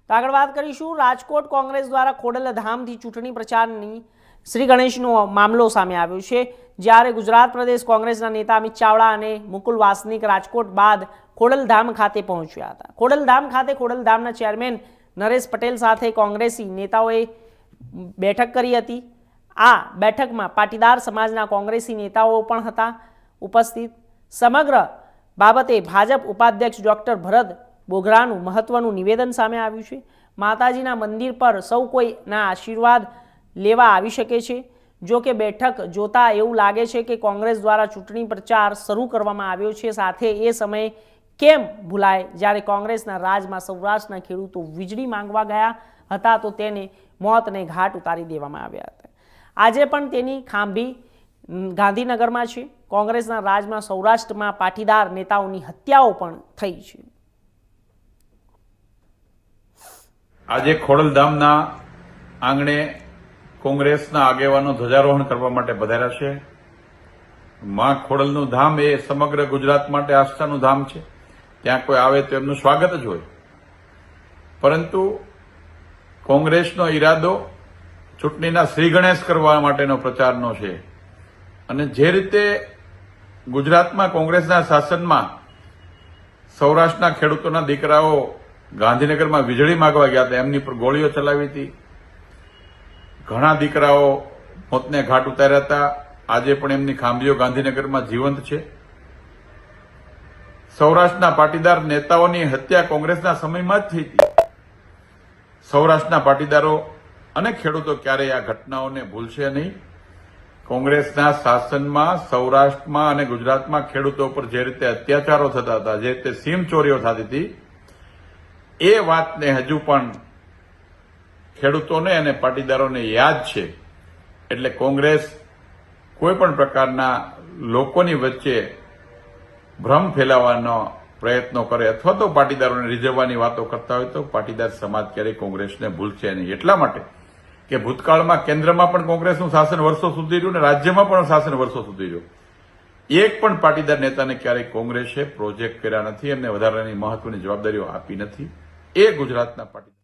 તો આગળ વાત કરીશું રાજકોટ કોંગ્રેસ દ્વારા ખોડલધામથી ચૂંટણી પ્રચારની શ્રી ગણેશનો મામલો સામે આવ્યો છે, જ્યારે ગુજરાત પ્રદેશ કોંગ્રેસના નેતા અમિત ચાવડા અને મુકુલ વાસનિક રાજકોટ બાદ ખોડલધામ ખાતે પહોંચ્યા હતા. ખોડલધામ ખાતે ખોડલધામના ચેરમેન નરેશ પટેલ સાથે કોંગ્રેસી નેતાઓએ બેઠક કરી હતી. આ બેઠકમાં પાટીદાર સમાજના કોંગ્રેસી નેતાઓ પણ હતા ઉપસ્થિત. સમગ્ર બાબતે ભાજપ ઉપાધ્યક્ષ ડોક્ટર ભરત બોઘરાનું મહત્વનું નિવેદન સામે આવ્યું છે. માતાજીના મંદિર પર સૌ કોઈના આશીર્વાદ લેવા આવી શકે છે. જો કે બેઠક જોતા એવું લાગે છે કે કોંગ્રેસ દ્વારા ચૂંટણી પ્રચાર શરૂ કરવામાં આવ્યો છે. સાથે એ સમયે કેમ ભૂલાય જ્યારે કોંગ્રેસના રાજમાં સૌરાષ્ટ્રના ખેડૂતો વીજળી માંગવા ગયા હતા તો તેને મોતને ઘાટ ઉતારી દેવામાં આવ્યા હતા. આજે પણ તેની ખાંભી ગાંધીનગરમાં છે. કોંગ્રેસના રાજમાં સૌરાષ્ટ્રમાં પાટીદાર નેતાઓની હત્યાઓ પણ થઈ છે. આજે ખોડલધામના આંગણે કોંગ્રેસના આગેવાનો ધ્વજારોહણ કરવા માટે પધાર્યા છે. માં ખોડલનું ધામ એ સમગ્ર ગુજરાત માટે આસ્થાનું ધામ છે. ત્યાં કોઈ આવે તો એમનું સ્વાગત જ હોય. પરંતુ કોંગ્રેસનો ઈરાદો ચૂંટણીના શ્રી ગણેશ કરવા માટેનો પ્રચારનો છે. અને જે રીતે ગુજરાતમાં કોંગ્રેસના શાસનમાં સૌરાષ્ટ્રના ખેડૂતોના દીકરાઓ ગાંધીનગરમાં વીજળી માંગવા ગયા હતા, એમની પર ગોળીઓ ચલાવી હતી. ઘણા દીકરાઓ મોતને ઘાટ ઉતાર્યા હતા. આજે પણ એમની ખાંભીઓ ગાંધીનગરમાં જીવંત છે. સૌરાષ્ટ્રના પાટીદાર નેતાઓની હત્યા કોંગ્રેસના સમયમાં જ થઈ હતી. સૌરાષ્ટ્રના પાટીદારો અને ખેડૂતો ક્યારેય આ ઘટનાઓને ભૂલશે નહીં. કોંગ્રેસના શાસનમાં સૌરાષ્ટ્રમાં અને ગુજરાતમાં ખેડૂતો પર જે રીતે અત્યાચારો થતા હતા, જે રીતે સીમ ચોરીઓ થતી હતી, એ વાતને હજુ પણ ખેડૂતોને અને પાટીદારોને યાદ છે. એટલે કોંગ્રેસ કોઈ પણ પ્રકારના લોકોની વચ્ચે ભ્રમ ફેલાવવાનો પ્રયત્નો કરે અથવા તો પાટીદારોને રીઝવવાની વાતો કરતા હોય તો પાટીદાર સમાજ ક્યારેય કોંગ્રેસને ભૂલશે નહીં. એટલા માટે કે ભૂતકાળમાં કેન્દ્રમાં પણ કોંગ્રેસનું શાસન વર્ષો સુધી રહ્યું અને રાજ્યમાં પણ શાસન વર્ષો સુધી રહ્યું. એક પણ પાટીદાર નેતાને ક્યારેય કોંગ્રેસે પ્રોજેક્ટ કર્યા નથી, એમને વધારાની મહત્વની જવાબદારીઓ આપી નથી. એ ગુજરાતના પાટીદાર